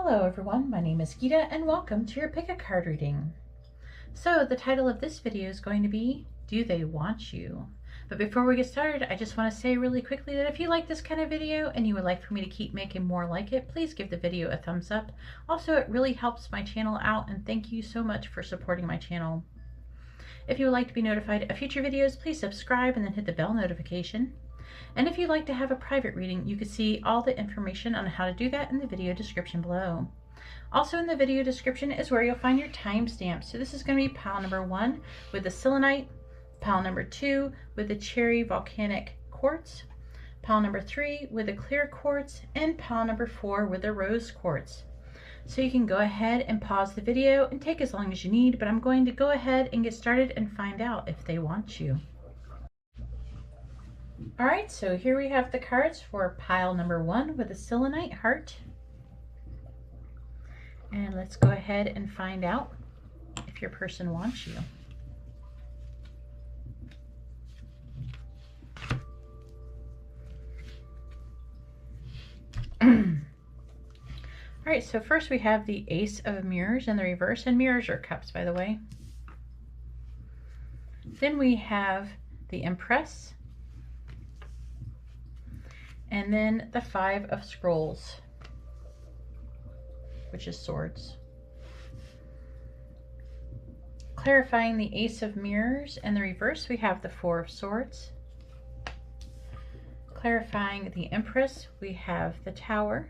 Hello everyone, my name is Gita and welcome to your pick a card reading. So the title of this video is going to be, Do They Want You? But before we get started, I just want to say really quickly that if you like this kind of video and you would like for me to keep making more like it, please give the video a thumbs up. Also, it really helps my channel out, and thank you so much for supporting my channel. If you would like to be notified of future videos, please subscribe and then hit the bell notification. And if you'd like to have a private reading, you can see all the information on how to do that in the video description below. Also in the video description is where you'll find your timestamps. So this is going to be pile number 1 with the selenite, pile number 2 with the cherry volcanic quartz, pile number 3 with the clear quartz, and pile number 4 with the rose quartz. So you can go ahead and pause the video and take as long as you need, but I'm going to go ahead and get started and find out if they want you. Alright, so here we have the cards for pile number 1 with the selenite heart. And let's go ahead and find out if your person wants you. Alright, so first we have the Ace of Mirrors in the reverse, and mirrors are cups, by the way. Then we have the Empress. And then the Five of Scrolls, which is swords. Clarifying the Ace of Mirrors in the reverse, we have the Four of Swords. Clarifying the Empress, we have the Tower.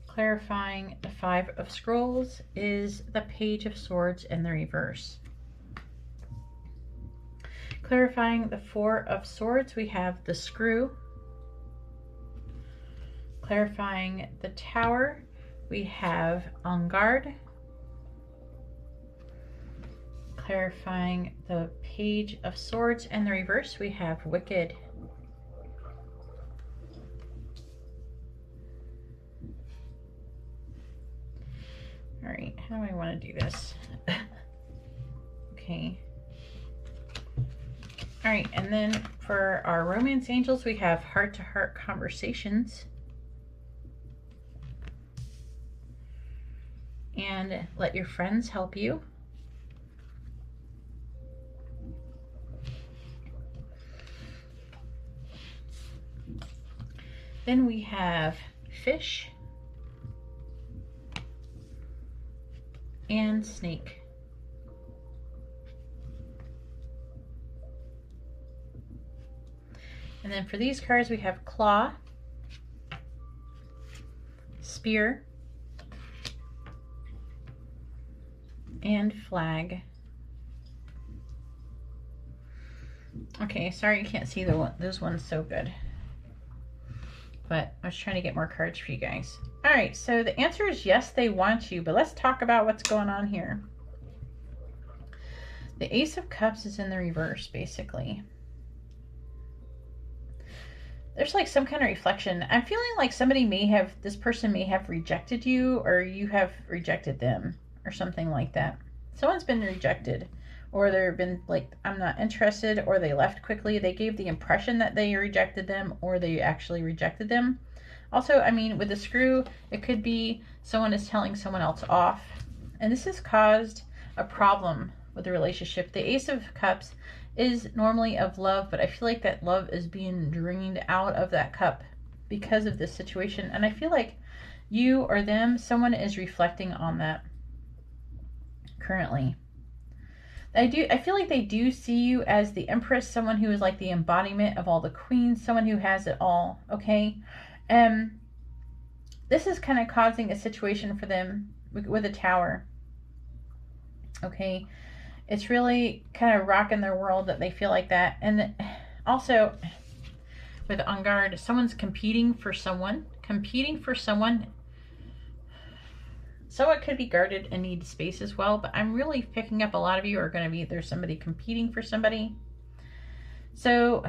Clarifying the Five of Scrolls is the Page of Swords in the reverse. Clarifying the Four of Swords, we have the Screw. Clarifying the Tower, we have En Garde. Clarifying the Page of Swords in the reverse, we have Wicked. All right, how do I want to do this? Okay. All right, and then for our romance angels, we have heart-to-heart conversations. And let your friends help you. Then we have fish and snake. And then for these cards, we have claw, spear, and flag. Okay, sorry you can't see those ones so good, but I was trying to get more cards for you guys. All right, so the answer is yes, they want you, but let's talk about what's going on here. The Ace of Cups is in the reverse, basically. There's like some kind of reflection. I'm feeling like this person may have rejected you, or you have rejected them, or something like that. Someone's been rejected, or they've been like, I'm not interested, or they left quickly. They gave the impression that they rejected them, or they actually rejected them. Also, I mean, with the Screw, it could be someone is telling someone else off, and this has caused a problem with the relationship. The Ace of Cups is normally of love, but I feel like that love is being drained out of that cup because of this situation. And I feel like you or them, someone is reflecting on that currently. I feel like they do see you as the Empress, someone who is like the embodiment of all the queens, someone who has it all, okay? This is kind of causing a situation for them with a Tower, okay? It's really kind of rocking their world that they feel like that. And also with En Garde, someone's competing for someone. So it could be guarded and need space as well, but I'm really picking up a lot of you are going to be, there's somebody competing for somebody. So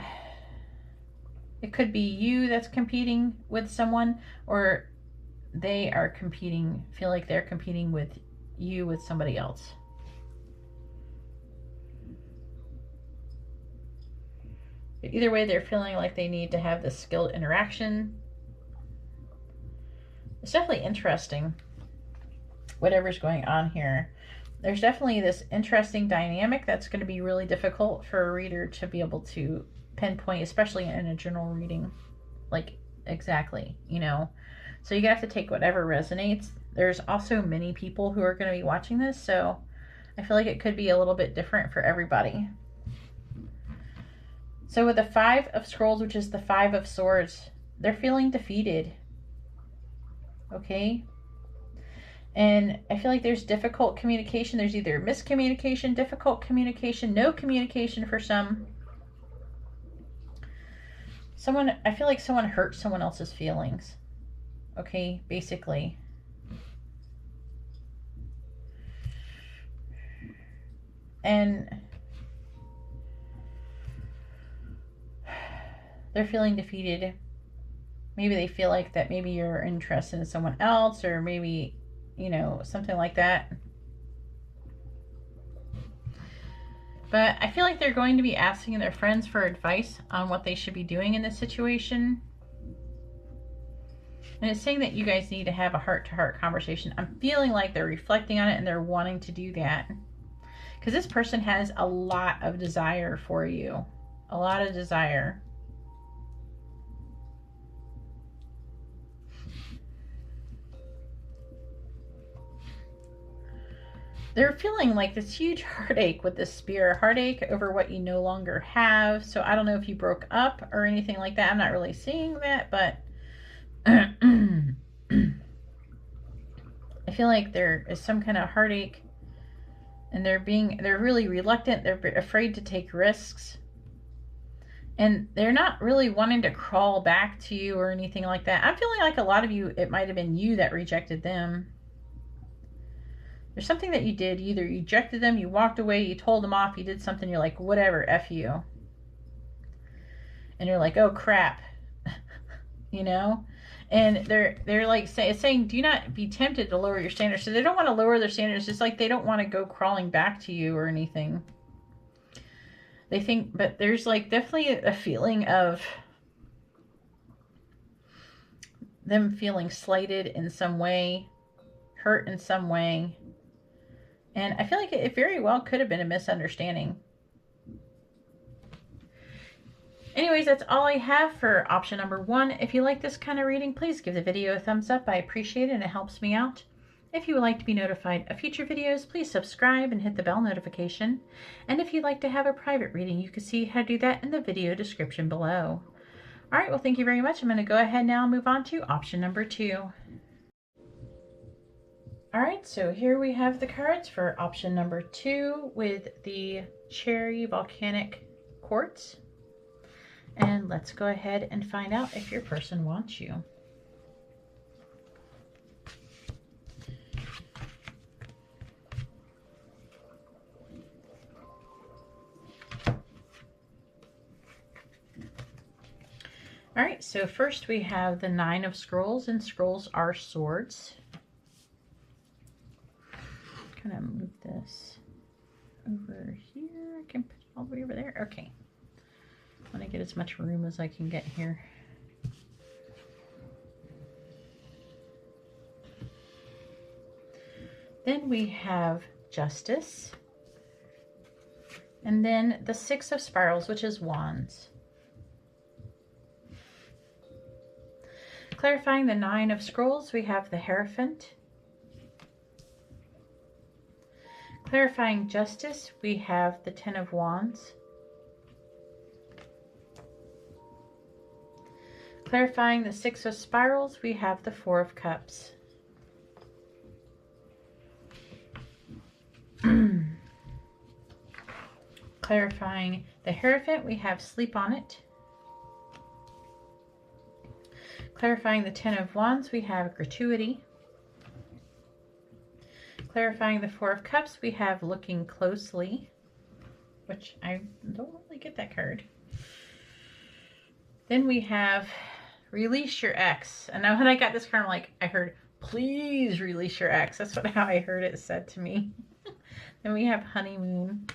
it could be you that's competing with someone, or they are competing, feel like they're competing with you with somebody else. But either way, they're feeling like they need to have this skilled interaction. It's definitely interesting, whatever's going on here. There's definitely this interesting dynamic that's going to be really difficult for a reader to be able to pinpoint, especially in a general reading. Like, exactly, you know. So you have to take whatever resonates. There's also many people who are going to be watching this, so I feel like it could be a little bit different for everybody. So with the Five of Scrolls, which is the Five of Swords, they're feeling defeated. Okay? And I feel like there's difficult communication. There's either miscommunication, difficult communication, no communication for some. I feel like someone hurt someone else's feelings. Okay, basically. And they're feeling defeated. Maybe they feel like that maybe you're interested in someone else, or maybe, you know, something like that. But I feel like they're going to be asking their friends for advice on what they should be doing in this situation. And it's saying that you guys need to have a heart-to-heart conversation. I'm feeling like they're reflecting on it and they're wanting to do that. Because this person has a lot of desire for you. A lot of desire. They're feeling like this huge heartache with this Spear. Heartache over what you no longer have. So I don't know if you broke up or anything like that. I'm not really seeing that, but I feel like there is some kind of heartache, and they're really reluctant. They're afraid to take risks, and they're not really wanting to crawl back to you or anything like that. I'm feeling like a lot of you, it might have been you that rejected them. There's something that you did. You either rejected them, you walked away, you told them off, you did something, you're like, whatever, F you. And you're like, oh crap. You know? And they're like saying, do not be tempted to lower your standards. So they don't want to lower their standards. It's like they don't want to go crawling back to you or anything. They think, but there's like definitely a feeling of them feeling slighted in some way, hurt in some way. And I feel like it very well could have been a misunderstanding. Anyways, that's all I have for option number 1. If you like this kind of reading, please give the video a thumbs up. I appreciate it and it helps me out. If you would like to be notified of future videos, please subscribe and hit the bell notification. And if you'd like to have a private reading, you can see how to do that in the video description below. All right, well, thank you very much. I'm going to go ahead now and move on to option number 2. All right, so here we have the cards for option number 2 with the Cherry Volcanic Quartz. And let's go ahead and find out if your person wants you. All right, so first we have the 9 of Scrolls, and scrolls are swords. Kind of move this over here. I can put it all the way over there. Okay. I want to get as much room as I can get here. Then we have Justice. And then the 6 of Spirals, which is Wands. Clarifying the 9 of Scrolls, we have the Hierophant. Clarifying Justice, we have the 10 of Wands. Clarifying the 6 of Spirals, we have the 4 of Cups. Clarifying the Hierophant, we have Sleep on It. Clarifying the 10 of Wands, we have Gratuity. Clarifying the 4 of Cups, we have Looking Closely, which I don't really get that card. Then we have Release Your Ex. And now when I got this card, I'm like, I heard, please release your ex. That's how I heard it said to me. Then we have Honeymoon.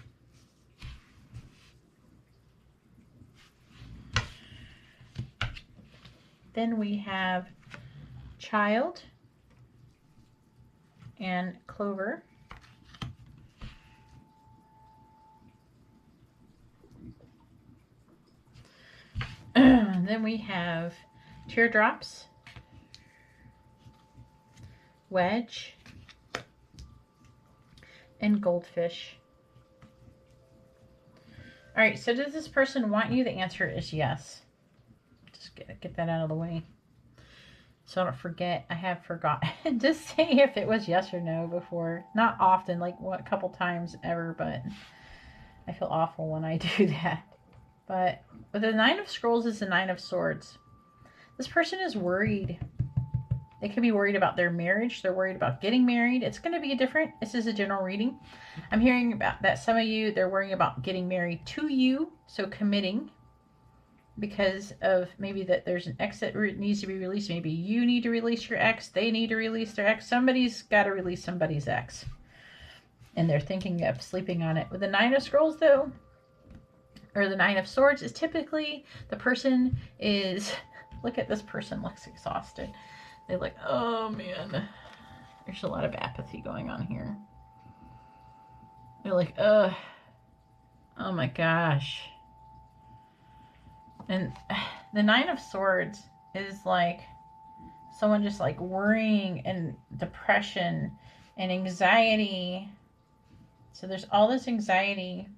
Then we have Child. and Clover. Then we have Teardrops, Wedge, and Goldfish. All right, so does this person want you? The answer is yes. Just get that out of the way. So I don't forget. I have forgotten to say if it was yes or no before. Not often, like a couple times ever, but I feel awful when I do that. But the Nine of Scrolls is the Nine of Swords. This person is worried. They could be worried about their marriage. They're worried about getting married. It's going to be different. This is a general reading. I'm hearing about that some of you, they're worrying about getting married to you. So committing because of maybe that there's an ex that needs to be released. Maybe you need to release your ex. They need to release their ex. Somebody's got to release somebody's ex. And they're thinking of sleeping on it. With the Nine of Scrolls though, or the Nine of Swords, is typically the person is, look at this person, looks exhausted. They're like, oh man, there's a lot of apathy going on here. They're like, oh my gosh. And the Nine of Swords is like someone just like worrying and depression and anxiety. So there's all this anxiety.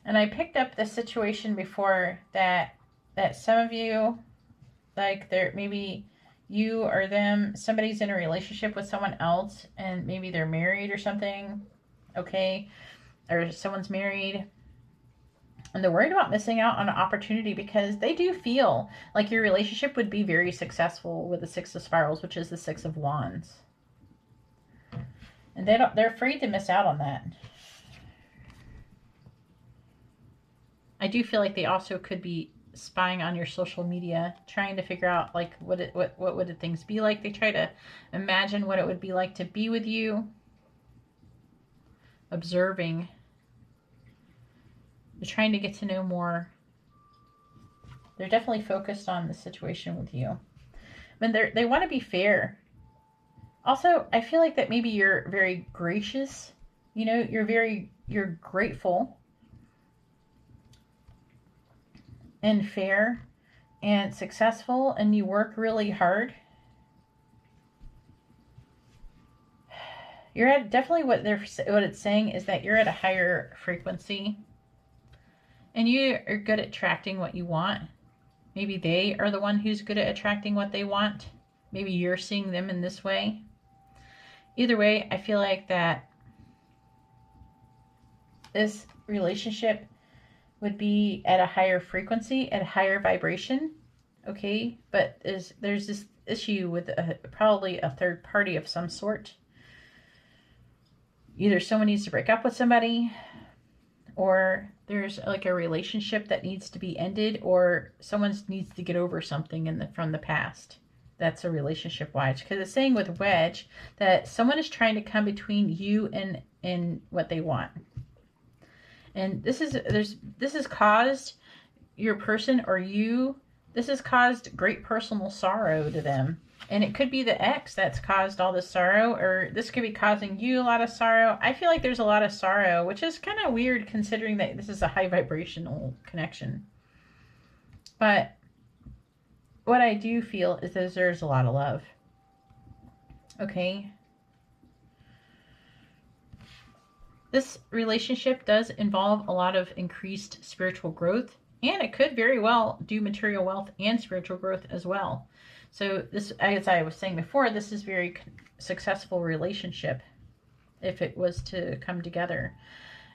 And I picked up the situation before that some of you, like there maybe you or them, somebody's in a relationship with someone else and maybe they're married or something, okay? Or someone's married and they're worried about missing out on an opportunity because they do feel like your relationship would be very successful with the Six of Spirals, which is the Six of Wands. And they're afraid to miss out on that. I do feel like they also could be spying on your social media, trying to figure out like what would things be like. They try to imagine what it would be like to be with you, observing. They're trying to get to know more. They're definitely focused on the situation with you. I mean, they want to be fair. Also, I feel like that maybe you're very gracious. You know, you're grateful and fair and successful, and you work really hard. You're at definitely what it's saying is that you're at a higher frequency and you are good at attracting what you want. Maybe they are the one who's good at attracting what they want. Maybe you're seeing them in this way. Either way, I feel like that this relationship would be at a higher frequency, at a higher vibration, okay? But there's this issue with probably a third party of some sort. Either someone needs to break up with somebody, or there's like a relationship that needs to be ended, or someone needs to get over something from the past. That's a relationship-wise. Because it's saying with Wedge that someone is trying to come between you and what they want. And this has caused your person or you, this has caused great personal sorrow to them. And it could be the ex that's caused all this sorrow, or this could be causing you a lot of sorrow. I feel like there's a lot of sorrow, which is kind of weird considering that this is a high vibrational connection. But what I do feel is that there's a lot of love. Okay? This relationship does involve a lot of increased spiritual growth, and it could very well do material wealth and spiritual growth as well. So this, as I was saying before, this is a very successful relationship if it was to come together.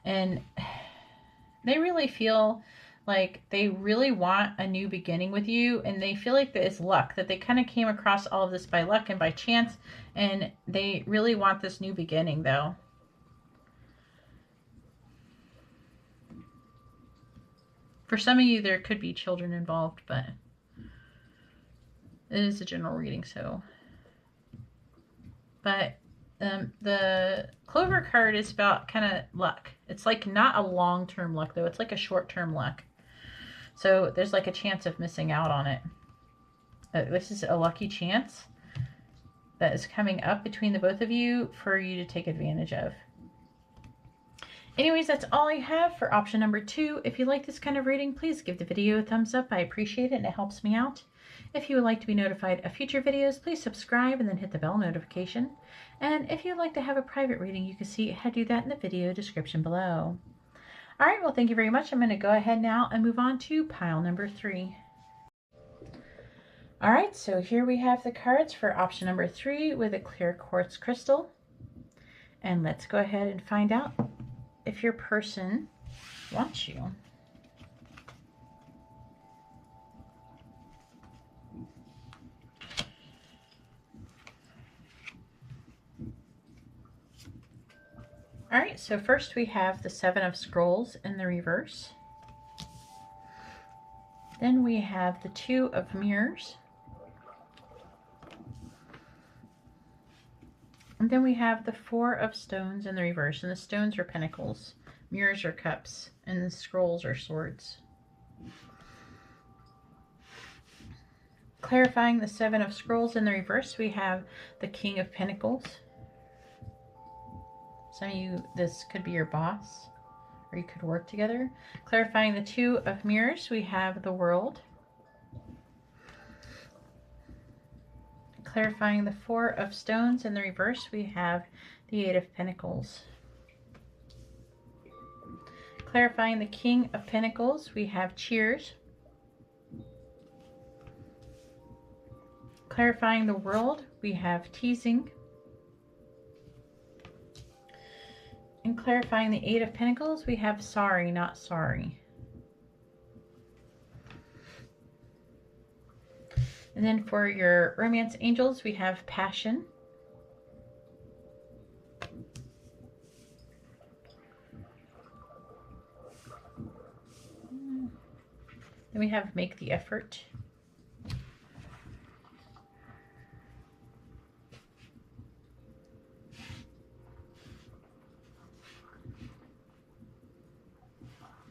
And they really feel like they really want a new beginning with you, and they feel like that it's luck, that they kind of came across all of this by luck and by chance, and they really want this new beginning though. For some of you, there could be children involved, but it is a general reading, so. But the Clover card is about kind of luck. It's like not a long-term luck, though. It's like a short-term luck. So there's like a chance of missing out on it. This is a lucky chance that is coming up between the both of you for you to take advantage of. Anyways, that's all I have for option number 2. If you like this kind of reading, please give the video a thumbs up. I appreciate it and it helps me out. If you would like to be notified of future videos, please subscribe and then hit the bell notification. And if you'd like to have a private reading, you can see how to do that in the video description below. All right, well, thank you very much. I'm going to go ahead now and move on to pile number 3. All right, so here we have the cards for option number 3 with a clear quartz crystal. And let's go ahead and find out if your person wants you. All right, so first we have the 7 of Scrolls in the reverse. Then we have the 2 of Mirrors. And then we have the 4 of Stones in the reverse, and the stones are pentacles, mirrors are cups, and the scrolls are swords. Clarifying the 7 of Scrolls in the reverse, we have the King of Pentacles. Some of you, this could be your boss, or you could work together. Clarifying the 2 of Mirrors, we have the World. Clarifying the 4 of Stones in the reverse, we have the 8 of Pentacles. Clarifying the King of Pentacles, we have Cheers. Clarifying the World, we have Teasing. And clarifying the 8 of Pentacles, we have Sorry, Not Sorry. And then for your romance angels, we have Passion. Then we have Make the Effort.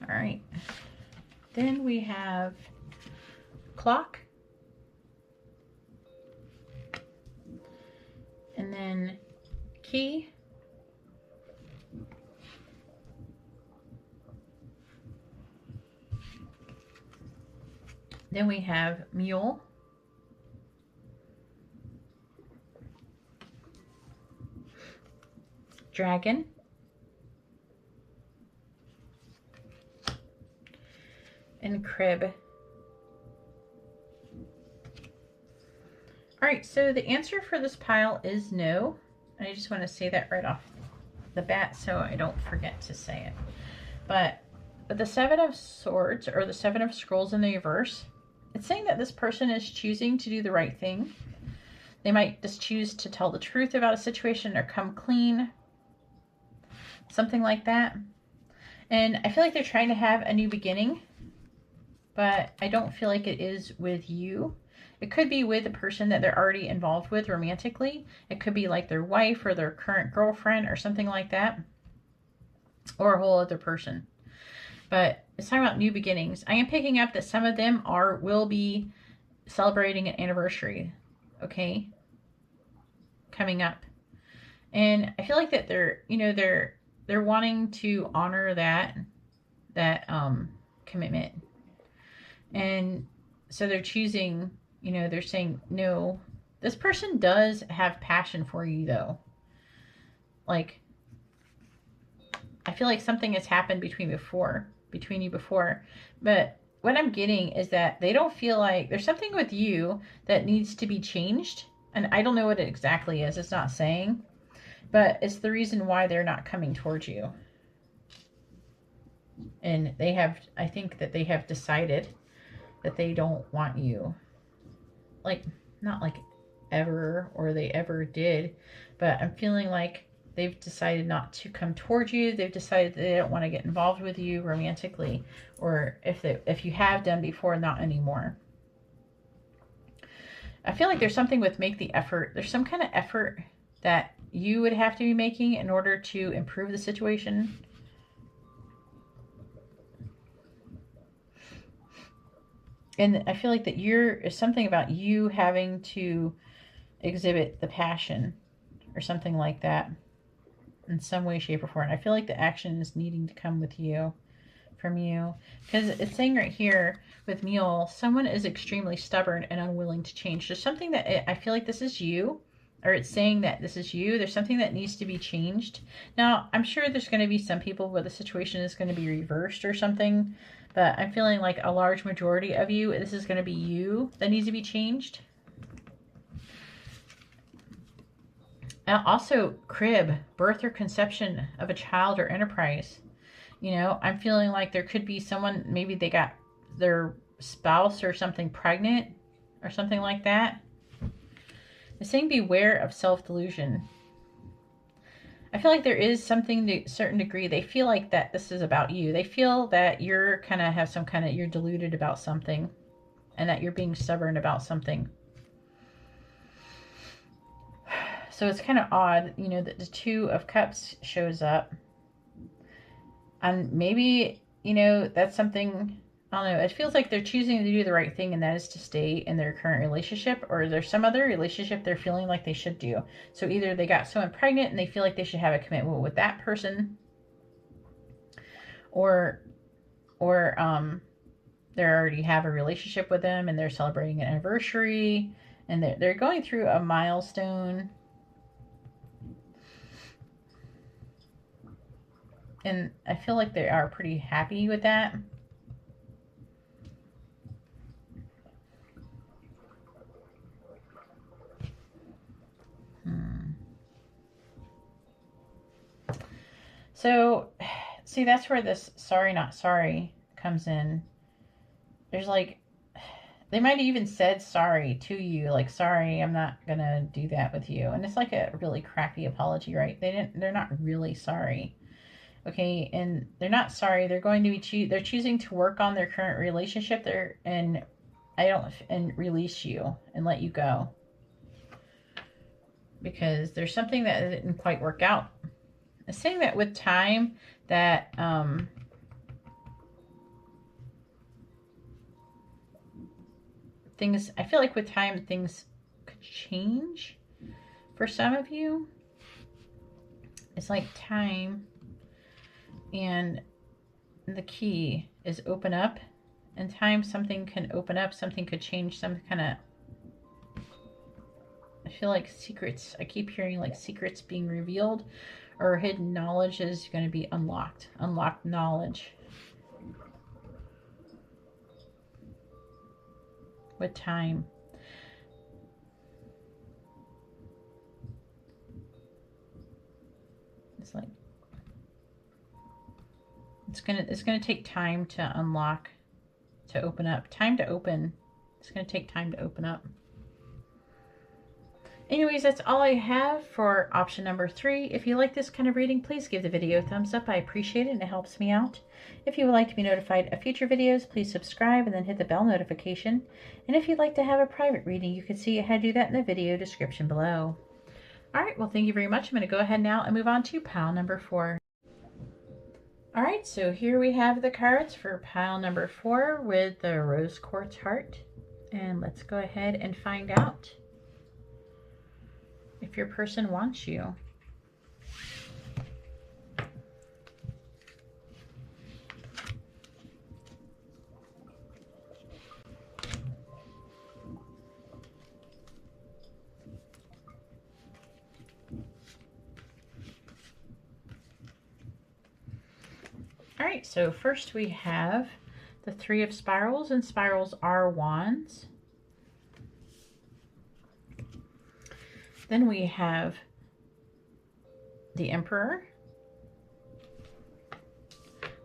All right. Then we have Clock. And then Key. Then we have Mule. Dragon. And Crib. All right, so the answer for this pile is no. And I just want to say that right off the bat so I don't forget to say it. But the 7 of Swords, or the 7 of Scrolls in the reverse, it's saying that this person is choosing to do the right thing. They might just choose to tell the truth about a situation or come clean. Something like that. And I feel like they're trying to have a new beginning, but I don't feel like it is with you. It could be with a person that they're already involved with romantically. It could be like their wife or their current girlfriend or something like that. Or a whole other person. But it's talking about new beginnings. I am picking up that some of them will be celebrating an anniversary. Okay? Coming up. And I feel like that they're wanting to honor that commitment. And so they're choosing, they're saying, no, this person does have passion for you though. Like, I feel like something has happened between you before, but what I'm getting is that they don't feel like there's something with you that needs to be changed. And I don't know what it exactly is. It's not saying, but it's the reason why they're not coming towards you. And I think that they have decided that they don't want you. Like, not like ever, or they ever did, but I'm feeling like they've decided not to come towards you. They've decided they don't want to get involved with you romantically, or if you have done before, not anymore. I feel like there's something with make the effort. There's some kind of effort that you would have to be making in order to improve the situation. And I feel like that it's something about you having to exhibit the passion or something like that in some way, shape, or form. I feel like the action is needing to come with you, from you, because it's saying right here with Mule, someone is extremely stubborn and unwilling to change. There's something that I feel like this is you, or it's saying that this is you. There's something that needs to be changed. Now, I'm sure there's going to be some people where the situation is going to be reversed or something, but I'm feeling like a large majority of you, this is going to be you that needs to be changed. Also, crib, birth or conception of a child or enterprise. You know, I'm feeling like there could be someone, maybe they got their spouse or something pregnant or something like that. It's saying beware of self-delusion. I feel like there is something to a certain degree. They feel like that this is about you. They feel that you're kind of have some kind of, you're deluded about something and that you're being stubborn about something. So it's kind of odd, you know, that the Two of Cups shows up. And maybe, you know, that's something, I don't know, it feels like they're choosing to do the right thing, and that is to stay in their current relationship, or there's some other relationship they're feeling like they should do. So either they got someone pregnant and they feel like they should have a commitment with that person, or they already have a relationship with them and they're celebrating an anniversary and they're going through a milestone. And I feel like they are pretty happy with that. So, see, that's where this sorry, not sorry comes in. There's like, they might have even said sorry to you, like, sorry, I'm not gonna do that with you. And it's like a really crappy apology, right? They're not really sorry. Okay, and they're not sorry. They're going to be they're choosing to work on their current relationship there and release you and let you go. Because there's something that didn't quite work out. I'm saying that with time that things, I feel like with time things could change for some of you. It's like time, and the key is open up. In time, something can open up, something could change, some kind of, I feel like secrets, I keep hearing like secrets being revealed, or hidden knowledge is going to be unlocked knowledge with time. It's like, it's gonna take time to unlock, to open up. Time to open. It's gonna take time to open up. Anyways, that's all I have for option number 3. If you like this kind of reading, please give the video a thumbs up. I appreciate it and it helps me out. If you would like to be notified of future videos, please subscribe and then hit the bell notification. And if you'd like to have a private reading, you can see how to do that in the video description below. Alright, well, thank you very much. I'm going to go ahead now and move on to pile number 4. Alright, so here we have the cards for pile number 4 with the rose quartz heart. And let's go ahead and find out if your person wants you. All right, so first we have the 3 of spirals, and spirals are wands. Then we have the Emperor. I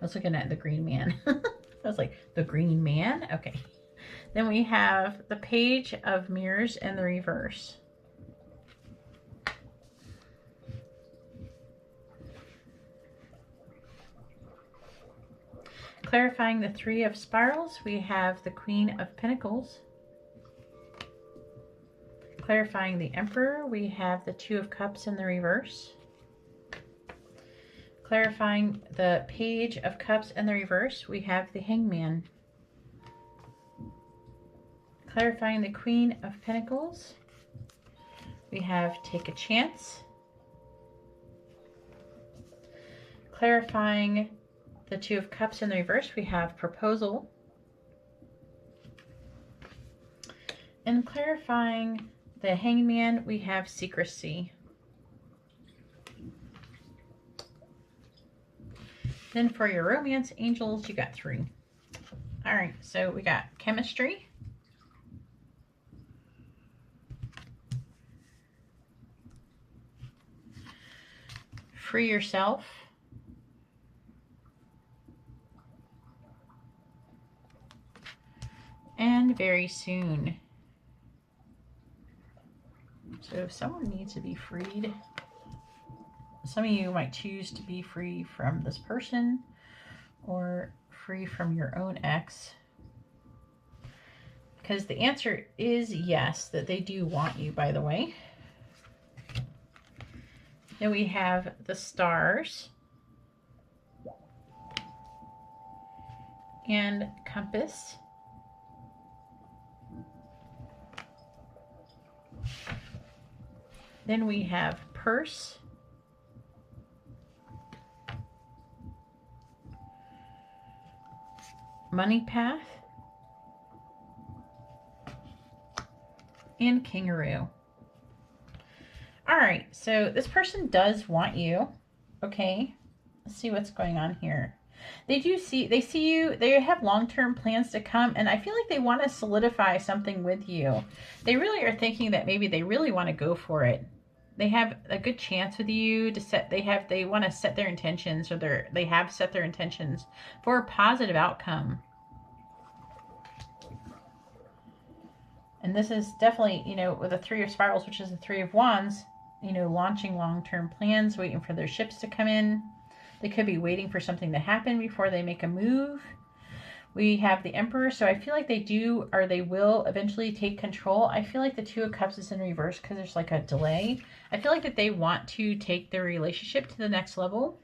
was looking at the Green Man. I was like, the Green Man? Okay. Then we have the Page of Mirrors in the reverse. Clarifying the 3 of spirals, we have the Queen of Pentacles. Clarifying the Emperor, we have the 2 of Cups in the reverse. Clarifying the Page of Cups in the reverse, we have the Hangman. Clarifying the Queen of Pentacles, We have take a chance. Clarifying the Two of Cups in the reverse, we have proposal. And clarifying the Hangman, we have secrecy. Then for your romance angels, you got 3. All right, so we got chemistry. Free yourself. And very soon. So if someone needs to be freed, some of you might choose to be free from this person or free from your own ex. Because the answer is yes, that they do want you, by the way. Then we have the stars and compass. Then we have purse, money path, and kangaroo. All right, so this person does want you. Okay, let's see what's going on here. They see you, they have long-term plans to come, and I feel like they want to solidify something with you. They really are thinking that maybe they really want to go for it. They have a good chance with you to set, they want to set their intentions, or they have set their intentions for a positive outcome. And this is definitely, you know, with the 3 of spirals, which is the 3 of wands, you know, launching long-term plans, waiting for their ships to come in. They could be waiting for something to happen before they make a move. We have the Emperor, so I feel like they do, or they will eventually take control. I feel like the 2 of Cups is in reverse because there's like a delay. I feel like that they want to take their relationship to the next level.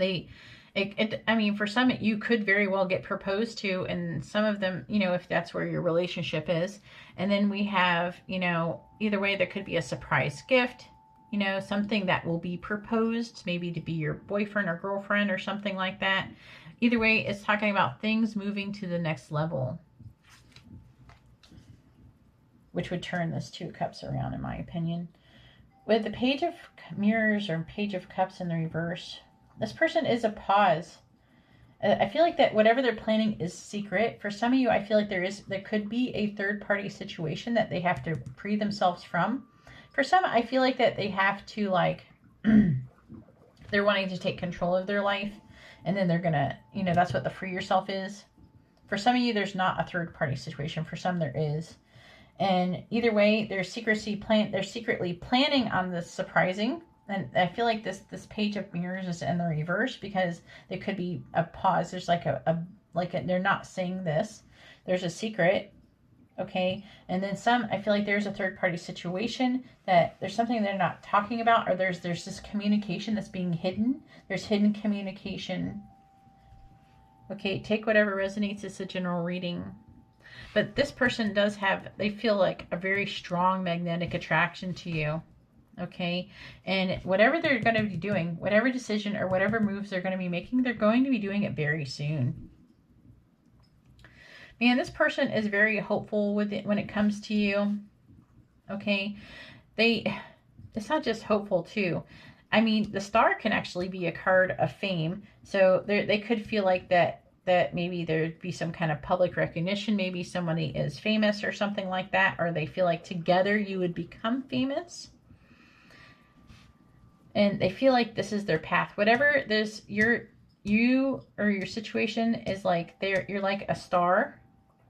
I mean, for some, you could very well get proposed to, and some of them, you know, if that's where your relationship is. And then we have, you know, either way, there could be a surprise gift, you know, something that will be proposed, maybe to be your boyfriend or girlfriend or something like that. Either way, it's talking about things moving to the next level, which would turn this 2 of Cups around, in my opinion. With the Page of Mirrors or Page of Cups in the reverse, this person is a pause. I feel like that whatever they're planning is secret. For some of you, I feel like there could be a third-party situation that they have to free themselves from. For some, I feel like that they have to, like, they're wanting to take control of their life. And then they're going to, you know, that's what the free yourself is. For some of you, there's not a third-party situation. For some, there is. And either way, they're secretly planning on this surprising. And I feel like this Page of Mirrors is in the reverse because there could be a pause. There's like they're not saying this. There's a secret. Okay. And then some, I feel like there's a third-party situation that there's something they're not talking about, or there's this communication that's being hidden. There's hidden communication. Okay. Take whatever resonates. It's a general reading. But this person does have, they feel like a very strong magnetic attraction to you. Okay. And whatever they're going to be doing, whatever decision or whatever moves they're going to be making, they're going to be doing it very soon. Man, this person is very hopeful with it when it comes to you. Okay. It's not just hopeful too. I mean, the star can actually be a card of fame. So they could feel like that maybe there'd be some kind of public recognition. Maybe somebody is famous or something like that. Or they feel like together you would become famous. And they feel like this is their path. Whatever this, you or your situation is like, you're like a star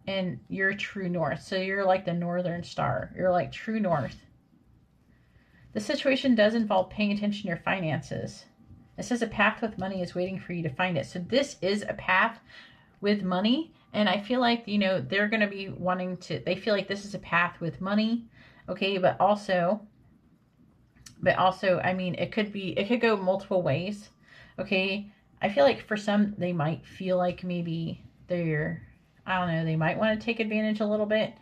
and you're true north. So you're like the northern star. You're like true north. The situation does involve paying attention to your finances. It says a path with money is waiting for you to find it. So this is a path with money. And I feel like, you know, they're going to be wanting to, they feel like this is a path with money. Okay. But also, I mean, it could go multiple ways. Okay. I feel like for some, they might feel like maybe I don't know, they might want to take advantage a little bit.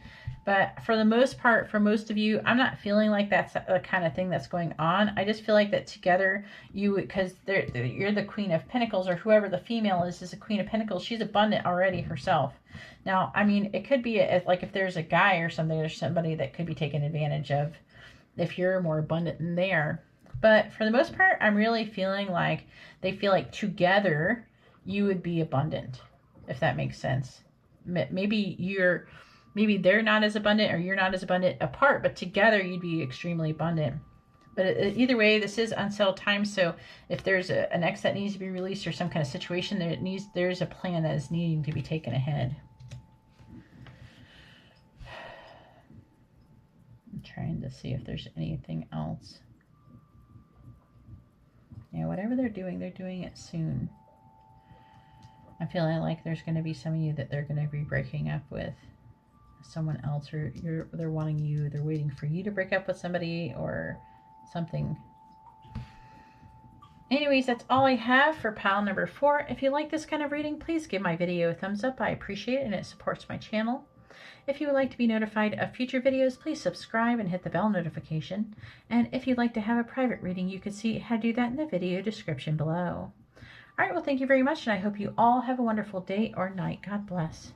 But for the most part, for most of you, I'm not feeling like that's the kind of thing that's going on. I just feel like that together, because you're the Queen of Pentacles, or whoever the female is a Queen of Pentacles. She's abundant already herself. Now, I mean, it could be like if there's a guy or something, there's somebody that could be taken advantage of if you're more abundant than they are. But for the most part, I'm really feeling like they feel like together you would be abundant, if that makes sense. Maybe they're not as abundant or you're not as abundant apart, but together you'd be extremely abundant. But either way, this is unsettled time. So if there's an ex that needs to be released or some kind of situation, there's a plan that is needing to be taken ahead. I'm trying to see if there's anything else. Yeah, whatever they're doing it soon. I'm feeling like there's going to be some of you that they're going to be breaking up with someone else, or they're wanting you, they're waiting for you to break up with somebody or something. Anyways, that's all I have for pile number 4. If you like this kind of reading, please give my video a thumbs up. I appreciate it and it supports my channel. If you would like to be notified of future videos, please subscribe and hit the bell notification. And if you'd like to have a private reading, you can see how to do that in the video description below. All right, well, thank you very much, and I hope you all have a wonderful day or night. God bless.